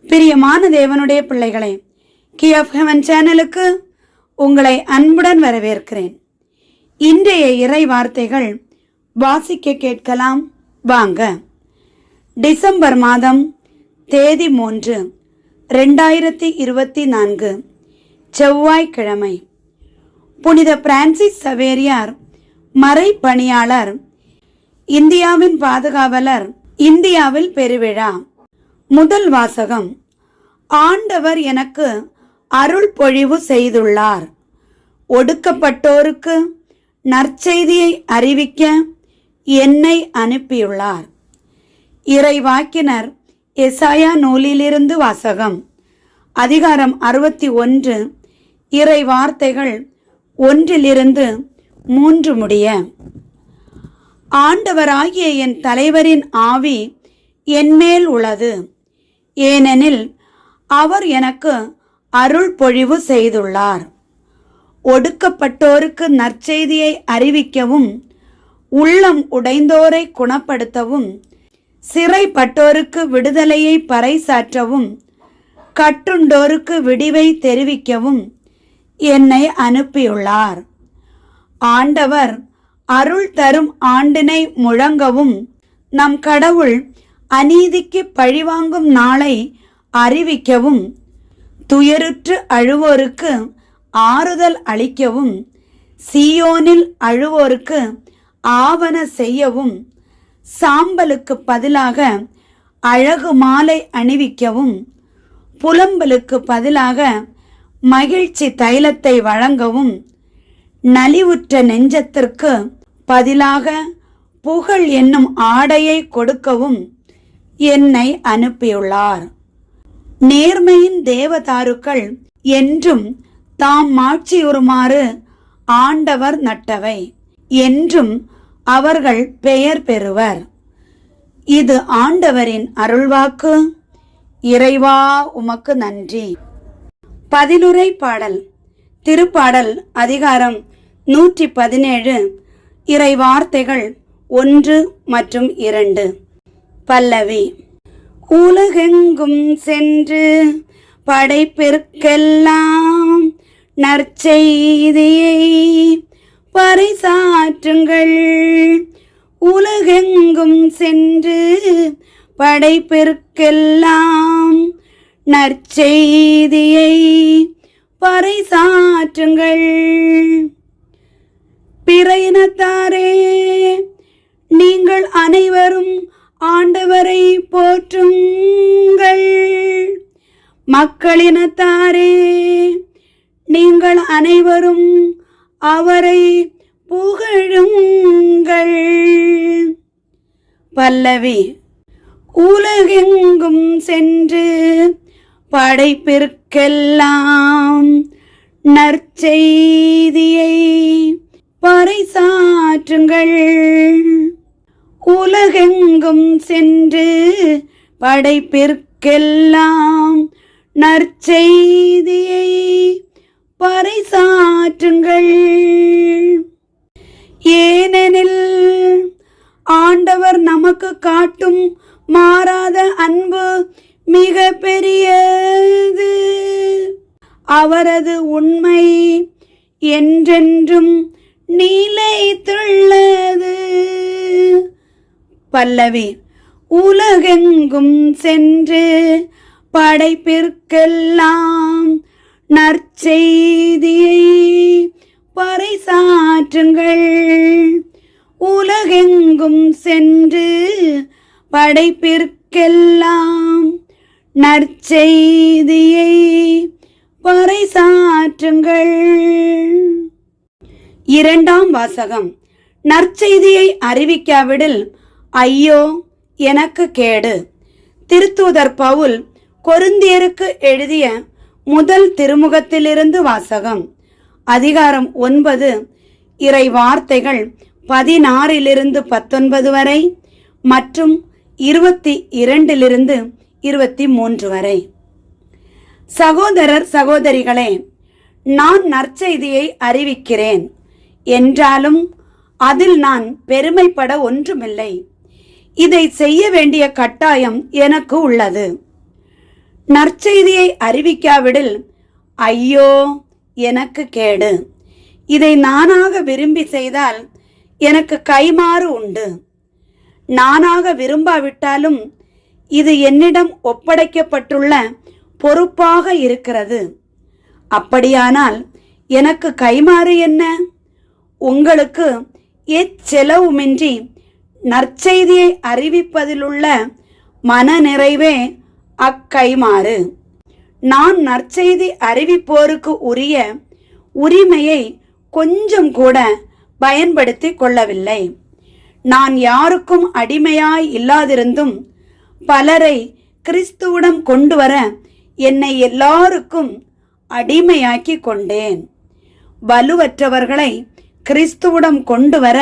பிரியமான தேவனுடைய பிள்ளைகளே, கீ ஆஃப் ஹெவன் சேனலுக்கு உங்களை அன்புடன் வரவேற்கிறேன். இன்றைய இறை வார்த்தைகள் வாசிக்க கேட்கலாம் வாங்க. டிசம்பர் மாதம் தேதி 3, 2024 செவ்வாய்க்கிழமை. புனித பிரான்சிஸ் சவேரியார் மறை பணியாளர், இந்தியாவின் பாதுகாவலர், இந்தியாவில் பெருவிழா. முதல் வாசகம். ஆண்டவர் எனக்கு அருள் பொழிவு செய்துள்ளார். ஒடுக்கப்பட்டோருக்கு நற்செய்தியை அறிவிக்க என்னை அனுப்பியுள்ளார். இறைவாக்கினர் எசாயா நூலிலிருந்து வாசகம். அதிகாரம் 61, இறை வார்த்தைகள் 1-3 முடிய. ஆண்டவராகிய என் தலைவரின் ஆவி என்மேல் உள்ளது, ஏனெனில் அவர் எனக்கு அருள் பொழிவு செய்துள்ளார். ஒடுக்கப்பட்டோருக்கு நற்செய்தியை அறிவிக்கவும், உள்ளம் உடைந்தோரை குணப்படுத்தவும், சிறைப்பட்டோருக்கு விடுதலையை பறைசாற்றவும், கட்டுண்டோருக்கு விடிவை தெரிவிக்கவும் என்னை அனுப்பியுள்ளார். ஆண்டவர் அருள் தரும் ஆண்டினை முழங்கவும், நம் கடவுள் அநீதிக்கு பழிவாங்கும் நாளை அறிவிக்கவும், துயருற்று அழுவோருக்கு ஆறுதல் அளிக்கவும், சீயோனில் அழுவோருக்கு ஆவன செய்யவும், சாம்பலுக்கு பதிலாக அழகு மாலை அணிவிக்கவும், புலம்பலுக்கு பதிலாக மகிழ்ச்சி தைலத்தை வழங்கவும், நலிவுற்ற நெஞ்சத்திற்கு பதிலாக புகழ் என்னும் ஆடையை கொடுக்கவும் என்னை அனுப்பியுள்ளார். நேர்மையின் தேவதாருக்கள் என்றும் தாம் மாட்சியுறுமாறு ஆண்டவர் நட்டவை, என்றும் அவர்கள் பெயர் பெறுவர். இது ஆண்டவரின் அருள்வாக்கு. இறைவா, உமக்கு நன்றி. பதிலுரை பாடல். திருப்பாடல் அதிகாரம் 117, இறை வார்த்தைகள் 1 மற்றும் 2. பல்லவி. உலகெங்கும் சென்று படைப்பிற்கெல்லாம் நற்செய்தியை பறைசாற்றுங்கள். உலகெங்கும் சென்று படைப்பிற்கெல்லாம் நற்செய்தியை பறைசாற்றுங்கள். பிற இனத்தாரே, நீங்கள் அனைவரும் ஆண்டவரை போற்றுங்கள். மக்களினத்தாரே, நீங்கள் அனைவரும் அவரை புகழுங்கள். பல்லவி. உலகெங்கும் சென்று படைப்பிற்கெல்லாம் நற்செய்தியை பறைசாற்றுங்கள். உலகெங்கும் சென்று படைப்பிற்கெல்லாம் நற்செய்தியை பறைசாற்றுங்கள். ஏனெனில் ஆண்டவர் நமக்கு காட்டும் மாறாத அன்பு மிக பெரியது. அவரது உண்மை என்றென்றும் நிலைத்துள்ளது. பல்லவி. உலகெங்கும் சென்று படைப்பிற்கெல்லாம் நற்செய்தியை பறைசாற்றுங்கள். உலகெங்கும் சென்று படைப்பிற்கெல்லாம் நற்செய்தியை பறைசாற்றுங்கள். இரண்டாம் வாசகம். நற்செய்தியை அறிவிக்காவிடில் ஐயோ எனக்கு கேடு. திருத்தூதர் பவுல் கொரிந்தியருக்கு எழுதிய முதல் திருமுகத்திலிருந்து வாசகம். அதிகாரம் 9, இறை வார்த்தைகள் 16-19 வரை மற்றும் 22-23 வரை. சகோதரர் சகோதரிகளே, நான் நற்செய்தியை அறிவிக்கிறேன் என்றாலும் அதில் நான் பெருமைப்பட ஒன்றுமில்லை. இதை செய்ய வேண்டிய கட்டாயம் எனக்கு உள்ளது. நற்செய்தியை அறிவிக்காவிடில் ஐயோ எனக்கு கேடு. இதை நானாக விரும்பி செய்தால் எனக்கு கைமாறு உண்டு. நானாக விரும்பாவிட்டாலும் இது என்னிடம் ஒப்படைக்கப்பட்டுள்ள பொறுப்பாக இருக்கிறது. அப்படியானால் எனக்கு கைமாறு என்ன? உங்களுக்கு எச்செலவுமின்றி நற்செய்தியை அறிவிப்பதிலுள்ள மனநிறைவே அக்கைமாறு. நான் நற்செய்தி அறிவிப்போருக்கு உரிய உரிமையை கொஞ்சம் கூட பயன்படுத்தி கொள்ளவில்லை. நான் யாருக்கும் அடிமையாய் இல்லாதிருந்தும் பலரை கிறிஸ்துவிடம் கொண்டு வர என்னை எல்லாருக்கும் அடிமையாக்கி கொண்டேன். வலுவற்றவர்களை கிறிஸ்துவிடம் கொண்டு வர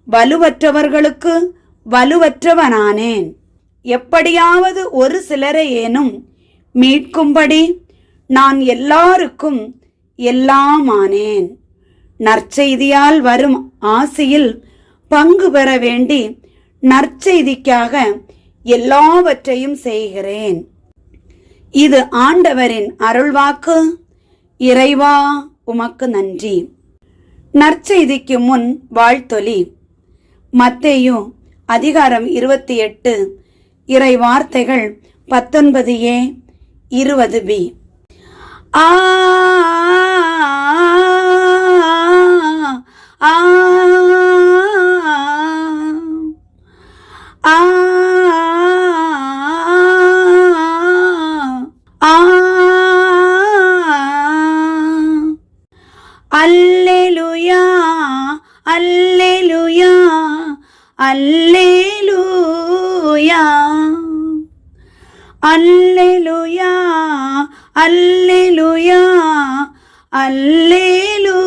வலுவற்றவர்களுக்கு வலுவற்றவனானேன். எப்படியாவது ஒரு சிலரை ஏனும் மீட்கும்படி நான் எல்லாருக்கும் எல்லாமானேன். நற்செய்தியால் வரும் ஆசியில் பங்கு பெற வேண்டி நற்செய்திக்காக எல்லாவற்றையும் செய்கிறேன். இது ஆண்டவரின் அருள்வாக்கு. இறைவா உமக்கு நன்றி. நற்செய்திக்கு முன் வாழ்த்தொலி. மத்தேயு அதிகாரம் 28 இறை வார்த்தைகள் 19a 20b. ஆ ஆ ஆ அல்லேலூயா அல்லேலூயா அல்லேலூயா அல்லேலூயா அல்லேலூயா அல்லேலூயா.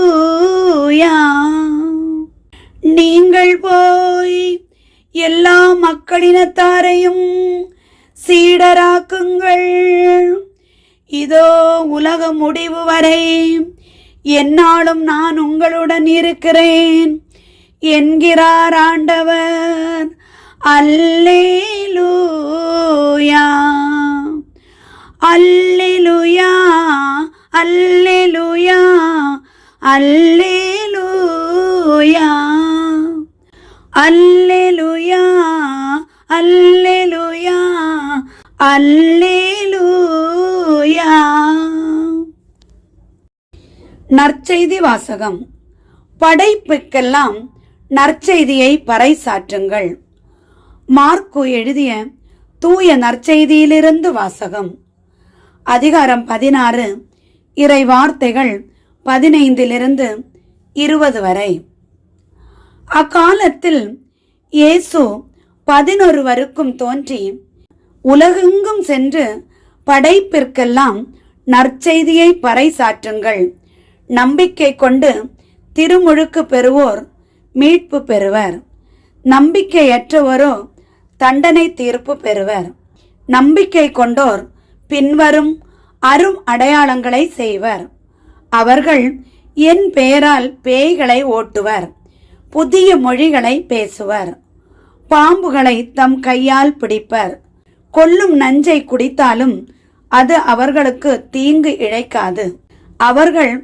நீங்கள் போய் எல்லா மக்களினத்தாரையும் சீடராக்குங்கள். இதோ உலக முடிவு வரை என்னாலும் நான் உங்களுடன் இருக்கிறேன் என்கிறார் ஆண்டவர். அல்லேலூயா அல்லேலூயா அல்லேலூயா அல்லேலூயா அல்லேலூயா அல்லேலூயா அல்லேலூயா. நற்செய்தி வாசகம். படைப்புக்கெல்லாம் நற்செய்தியை பறைசாற்றுங்கள். மார்க்கு எழுதிய தூய நற்செய்தியிலிருந்து வாசகம். அதிகாரம் 16 இறை வார்த்தைகள் 15 20 வரை. அக்காலத்தில் இயேசு 11 தோன்றி உலகெங்கும் சென்று படைப்பிற்கெல்லாம் நற்செய்தியை பறைசாற்றுங்கள். நம்பிக்கை கொண்டு திருமுழுக்கு பெறுவோர் மீட்பு பெறுவர். நம்பிக்கையற்றவரோ தண்டனை தீர்ப்பு பெறுவர். நம்பிக்கை கொண்டோர் பின்வரும் அரும் அடையாளங்களை செய்வர். அவர்கள் என் பெயரால் பேய்களை ஓட்டுவர், புதிய மொழிகளை பேசுவர், பாம்புகளை தம் கையால் பிடிப்பர், கொல்லும் நஞ்சை குடித்தாலும் அது அவர்களுக்கு தீங்கு இழைக்காது. அவர்கள்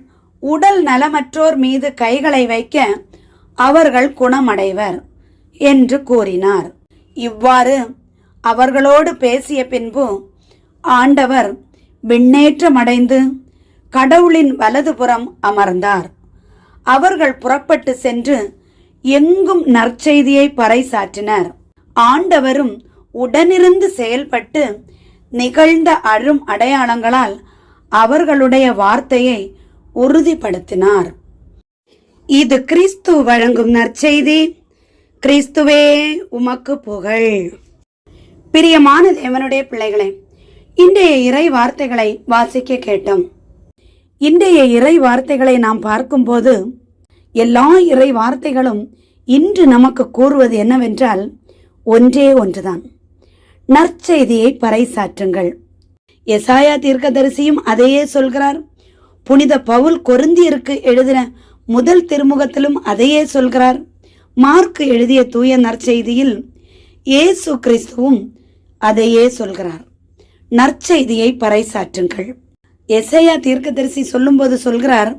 உடல் நலமற்றோர் மீது கைகளை வைக்க அவர்கள் குணமடைவர் என்று கூறினார். இவ்வாறு அவர்களோடு பேசிய பின்பு ஆண்டவர் விண்ணேற்றமடைந்து கடவுளின் வலதுபுறம் அமர்ந்தார். அவர்கள் புறப்பட்டு சென்று எங்கும் நற்செய்தியை பறைசாற்றினர். ஆண்டவரும் உடனிருந்து செயல்பட்டு நிகழ்ந்த அரும் அடையாளங்களால் அவர்களுடைய வார்த்தையை உறுதிப்படுத்தினார். இது கிறிஸ்து வழங்கும் நற்செய்தி. கிறிஸ்துவே உமக்கு புகழ். பிரியமான தேவனுடைய பிள்ளைகளே, இன்றைய இறை வார்த்தைகளை வாசிக்க கேட்டோம். இன்றைய இறை வார்த்தைகளை நாம் பார்க்கும்போது எல்லா இறை வார்த்தைகளும் இன்று நமக்கு கூறுவது என்னவென்றால் ஒன்றே ஒன்றுதான்: நற்செய்தியை பறைசாற்றுங்கள். எசாயா தீர்க்கதரிசியும் அதையே சொல்கிறார். புனித பவுல் கொரிந்தியருக்கு எழுதின முதல் திருமுகத்திலும் அதையே சொல்கிறார். மார்க்கு எழுதிய தூய நற்செய்தியில் இயேசு கிறிஸ்துவும் அதையே சொல்கிறார். நற்செய்தியை பறைசாற்றுங்கள். எசேயா தீர்க்கதரிசி சொல்லும்போது சொல்கிறார்,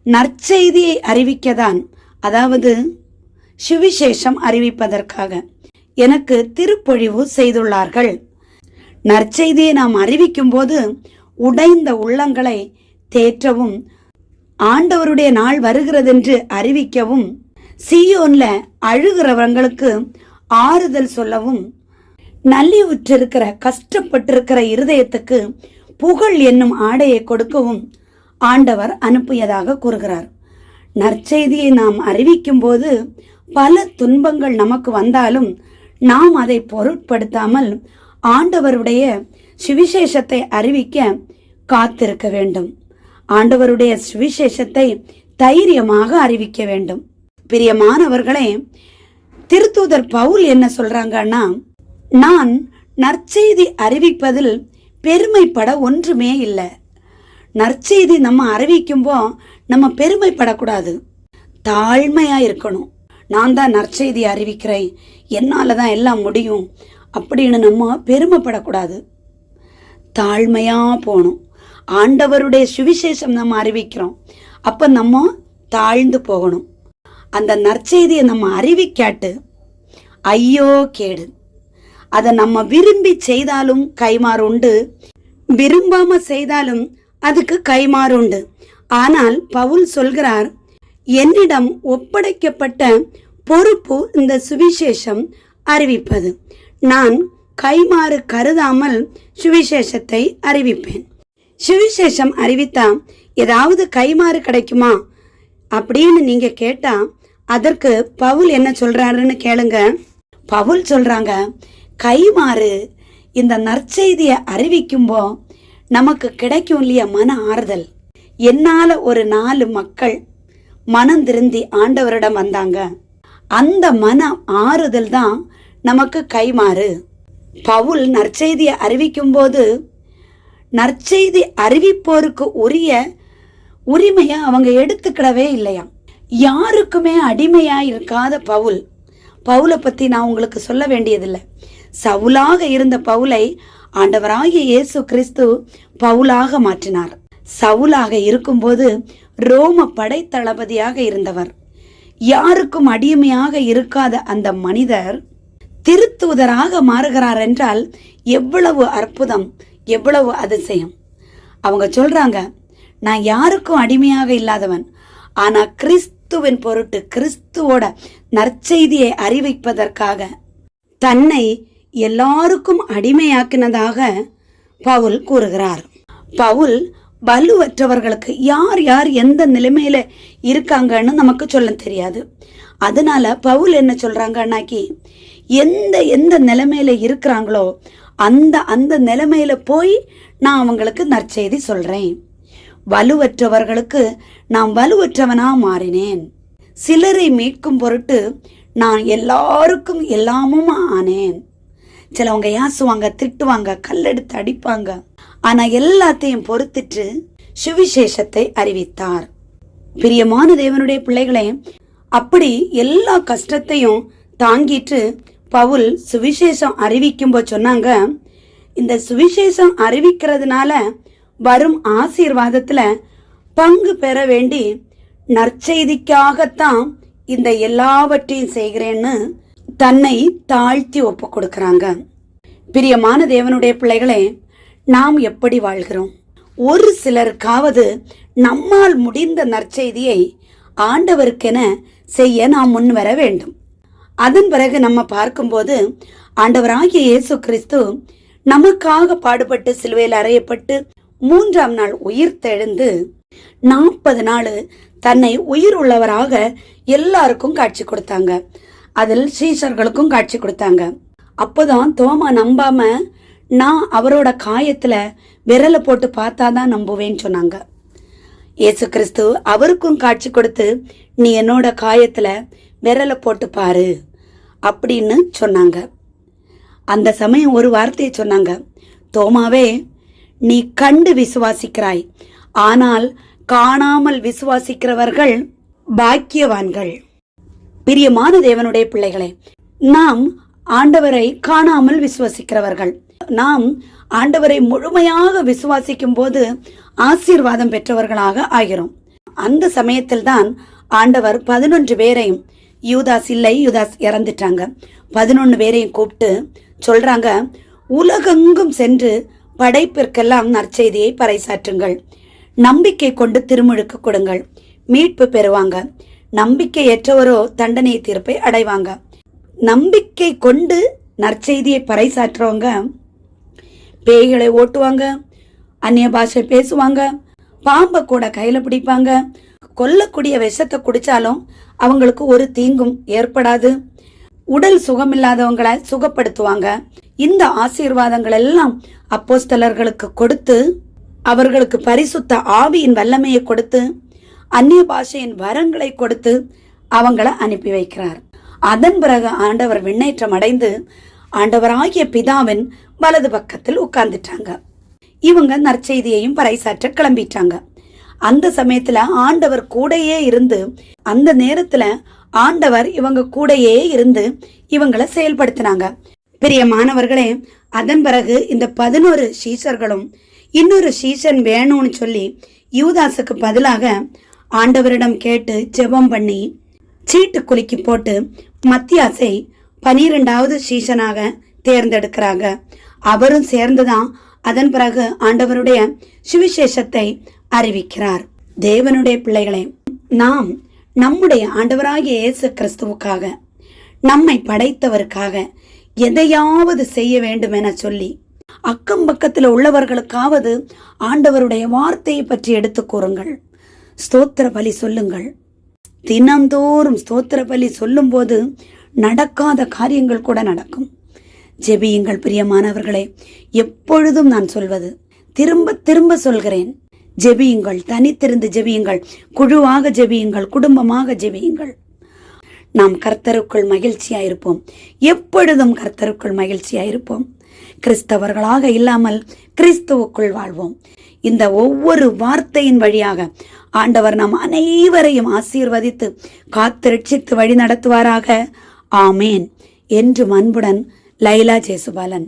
நற்செய்தியை அறிவிக்கதான், அதாவது சுவிசேஷம் அறிவிப்பதற்காக எனக்கு திருப்பொழிவு செய்துள்ளார்கள். நற்செய்தியை நாம் அறிவிக்கும் போது உடைந்த உள்ளங்களை தேற்றவும், ஆண்டவருடைய நாள் வருகிறதென்று அறிவிக்கவும், சீயோன்ல அழுகிறவங்களுக்கு ஆறுதல் சொல்லவும், நல்லிவுற்றிருக்கிற கஷ்டப்பட்டிருக்கிற இருதயத்துக்கு புகழ் என்னும் ஆடையை கொடுக்கவும் ஆண்டவர் அனுப்பியதாக கூறுகிறார். நற்செய்தியை நாம் அறிவிக்கும் போது பல துன்பங்கள் நமக்கு வந்தாலும் நாம் அதை பொருட்படுத்தாமல் ஆண்டவருடைய சுவிசேஷத்தை அறிவிக்க காத்திருக்க வேண்டும். ஆண்டவருடைய சுவிசேஷத்தை தைரியமாக அறிவிக்க வேண்டும். பிரியமானவர்களே, திருத்தூதர் பவுல் என்ன சொல்றாங்கன்னா, நான் நற்செய்தி அறிவிப்பதில் பெருமைப்பட ஒன்றுமே இல்லை. நற்செய்தி நம்ம அறிவிக்கும்போ நம்ம பெருமைப்படக்கூடாது, தாழ்மையா இருக்கணும். நான் தான் நற்செய்தி அறிவிக்கிறேன், என்னால தான் எல்லாம் முடியும் அப்படின்னு நம்ம பெருமைப்படக்கூடாது. தாழ்மையா போகணும். ஆண்டவருடைய சுவிசேஷம் நம்ம அறிவிக்கிறோம், அப்ப நம்ம தாழ்ந்து போகணும். அந்த நற்செய்தியை நம்ம அறிவிக்காட்டு ஐயோ கேடு. அதை நம்ம விரும்பி செய்தாலும் கைமாறு உண்டு, விரும்பாம செய்தாலும் அதுக்கு கைமாறு உண்டு. ஆனால் பவுல் சொல்கிறார், என்னிடம் ஒப்படைக்கப்பட்ட பொறுப்பு இந்த சுவிசேஷம் அறிவிப்பது. நான் கைமாறு கருதாமல் சுவிசேஷத்தை அறிவிப்பேன். சுவிசேஷம் அறிவித்தா ஏதாவது கைமாறு கிடைக்குமா அப்படின்னு நீங்க கேட்டா அதற்கு பவுல் என்ன சொல்றாருன்னு கேளுங்க. பவுல் சொல்றாங்க, கைமாறு இந்த நற்செய்தியை அறிவிக்கும்போ நமக்கு கிடைக்கும் இல்லையா மன ஆறுதல். என்னால ஒரு 4 மக்கள் மனம் திருந்தி ஆண்டவரிடம் வந்தாங்க, அந்த மன ஆறுதல் தான் நமக்கு கைமாறு. பவுல் நற்செய்தியை அறிவிக்கும் போது நற்செய்தி அறிவிப்போருக்கு உரிய உரிமையை அவங்க எடுத்துக்கிடவே இல்லையா. யாருக்குமே அடிமையா இருக்காத பவுலை பத்தி நான் உங்களுக்கு சொல்ல வேண்டியதில்லை. சவுலாக இருந்த பவுலை ஆண்டவராகிய இயேசு கிறிஸ்து பவுலாக மாற்றினார். சவுலாக இருக்கும்போது ரோம படைத்தளபதியாக இருந்தவர், யாருக்கும் அடிமையாக இருக்காத அந்த மனிதர் திருத்தூதராக மாறுகிறார் என்றால் எவ்வளவு அற்புதம், எவ்வளவு அதிசயம். அவங்க சொல்றாங்க, நான் யாருக்கும் அடிமையாக இல்லாதவன், ஆனா கிறிஸ்துவின் பொருட்டு கிறிஸ்துவோட நற்செய்தியை அறிவிப்பதற்காக தன்னை எல்லாருக்கும் அடிமையாக்கினதாக பவுல் கூறுகிறார். பவுல் வலுவற்றவர்களுக்கு யார் யார் எந்த நிலைமையில இருக்காங்கன்னு நமக்கு சொல்ல தெரியாது. அதனால பவுல் என்ன சொல்றாங்கன்னாக்கி, எந்த எந்த நிலைமையில இருக்கிறாங்களோ அந்த அந்த நிலைமையில போய் நான் அவங்களுக்கு நற்செய்தி சொல்றேன். வலுவற்றவர்களுக்கு நான் வலுவற்றவனா மாறினேன். சிலரை மீட்கும் பொருட்டு நான் எல்லாருக்கும் எல்லாமும் ஆனேன். சிலவங்க யாசுவாங்க, திட்டுவாங்க, கல்லெடுத்து அடிப்பாங்க, ஆனா எல்லாத்தையும் பொறுத்துட்டு சுவிசேஷத்தை அறிவித்தார். பிரியமான தேவனுடைய பிள்ளைகளே, அப்படி எல்லா கஷ்டத்தையும் தாங்கிட்டு பவுல் சுவிசேஷம் அறிவிக்கும்போது சொன்னாங்க, இந்த சுவிசேஷம் அறிவிக்கிறதுனால வரும் ஆசீர்வாதத்துல பங்கு பெற வேண்டி நற்செய்திக்காகத்தான் இந்த எல்லாவற்றையும் செய்கிறேன்னு தன்னை தாழ்த்தி ஒப்பு கொடுக்கறாங்க. பிரியமான தேவனுடைய பிள்ளைகளே, நாம் எப்படி வாழ்கிறோம்? ஒரு சிலருக்காவது நம்மால் முடிந்த நற்செய்தியை ஆண்டவருக்கென செய்ய நாம் முன் வர வேண்டும். அதன் பிறகு நம்ம பார்க்கும்போது ஆண்டவராகிய இயேசு கிறிஸ்து நமக்காக பாடுபட்டு சிலுவையில் அறையப்பட்டு 3ஆம் நாள் உயிர் தெழுந்து 40 நாள் தன்னை உயிர் உள்ளவராக எல்லாருக்கும் காட்சி கொடுத்தாங்க. அதில் சீஷர்களுக்கும் காட்சி கொடுத்தாங்க. அப்போதான் தோமா நம்பாம, நான் அவரோட காயத்துல விரலை போட்டு பார்த்தாதான் நம்புவேன்னு சொன்னாங்க. இயேசு கிறிஸ்து அவருக்கும் காட்சி கொடுத்து, நீ என்னோட காயத்துல விரலை போட்டு பாரு அப்படின்னு சொன்னாங்க. அந்த சமயம் ஒரு வார்த்தையை சொன்னாங்க, தோமாவே, நீ கண்டு விசுவாசிக்கிறாய், ஆனால் காணாமல் விசுவாசிக்கிறவர்கள் பாக்கியவான்கள். பிரியமான தேவனுடைய பிள்ளைகளே, நாம் ஆண்டவரை காணாமல் விசுவாசிக்கிறவர்கள். நாம் ஆண்டவரை முழுமையாக விசுவாசிக்கும் போது ஆசீர்வாதம் பெற்றவர்களாக ஆகிறோம். அந்த சமயத்தில் தான் ஆண்டவர் 11 பேரையும், யூதாஸ் இல்லை, யூதாஸ் இறந்துட்டாங்க, 11 பேரையும் கூப்பிட்டு சொல்றாங்க, உலகெங்கும் சென்று படைப்பிற்கெல்லாம் நற்செய்தியை பறைசாற்றுங்கள், நம்பிக்கை கொண்டு திருமுழுக்கு கொடுங்கள், மீட்பு பெறுவாங்க, நம்பிக்கை ஏற்றவரோ தண்டனை தீர்ப்பை அடைவாங்க. நம்பிக்கை கொண்டு நற்செய்தியை பறைசாற்றுறவங்க பேய்களை ஓட்டுவாங்க, அந்நிய பாஷை பேசுவாங்க, பாம்பை கூட கையில பிடிப்பாங்க, கொல்லக்கூடிய விஷத்தை குடிச்சாலும் அவங்களுக்கு ஒரு தீங்கும் ஏற்படாது, உடல் சுகமில்லாதவங்களை சுகப்படுத்துவாங்க. இந்த ஆசீர்வாதங்கள் எல்லாம் அப்போஸ்தலர்களுக்கு கொடுத்து, அவர்களுக்கு பரிசுத்த ஆவியின் வல்லமையை கொடுத்து, அந்நிய பாஷையின் வரங்களை கொடுத்து அவங்கள அனுப்பி வைக்கிறார். அதன் பிறகு ஆண்டவர் விண்ணேற்றம் அடைந்து ஆண்டவராகிய பிதாவின் வலது பக்கத்தில் உட்கார்ந்துட்டாங்க. இவங்க நற்செய்தியையும் பறைசாற்ற கிளம்பிட்டாங்க. அந்த சமயத்துல ஆண்டவர் கூடையே இருந்து, அந்த நேரத்துல ஆண்டவர் இவங்க கூடையே இருந்து இவங்களை செயல்படுத்தினாங்க. பிரியமானவர்களே, அதன் பிறகு இந்த 11 சீஷர்களும் இன்னொரு சீஷன் வேணும்னு சொல்லி யூதாசுக்கு பதிலாக ஆண்டவரிடம் கேட்டு ஜெபம் பண்ணி சீட்டு குலுக்கி போட்டு மத்தியாசை 12வது சீஷனாக தேர்ந்தெடுக்கிறாங்க. அவரும் சேர்ந்துதான் அதன் பிறகு ஆண்டவருடைய சுவிசேஷத்தை அறிவிக்கிறார். தேவனுடைய பிள்ளைகளே, நாம் நம்முடைய ஆண்டவராகிய இயேசு கிறிஸ்துவுக்காக, நம்மை படைத்தவருக்காக எதையாவது செய்ய வேண்டும் என சொல்லி அக்கம் பக்கத்தில் உள்ளவர்களுக்காவது ஆண்டவருடைய வார்த்தையை பற்றி எடுத்து கூறுங்கள். ஸ்தோத்திர பலி சொல்லுங்கள். தினந்தோறும் ஸ்தோத்திர பலி சொல்லும் போது நடக்காத காரியங்கள் கூட நடக்கும். ஜெபியுங்கள் பிரியமானவர்களே. எப்பொழுதும் நான் சொல்வது, திரும்ப திரும்ப சொல்கிறேன், ஜெபியுங்கள். தனித்திருந்து ஜெபியுங்கள், குழுவாக ஜெபியுங்கள், குடும்பமாக ஜெபியுங்கள். நாம் கர்த்தருக்குள் மகிழ்ச்சியாயிருப்போம். எப்பொழுதும் கர்த்தருக்குள் மகிழ்ச்சியாயிருப்போம். கிறிஸ்தவர்களாக இல்லாமல் கிறிஸ்துவுக்குள் வாழ்வோம். இந்த ஒவ்வொரு வார்த்தையின் வழியாக ஆண்டவர் நாம் அனைவரையும் ஆசீர்வதித்து காத்து ரட்சித்து வழி நடத்துவாராக. ஆமேன். என்றும் அன்புடன் லைலா ஜேசுபாலன்.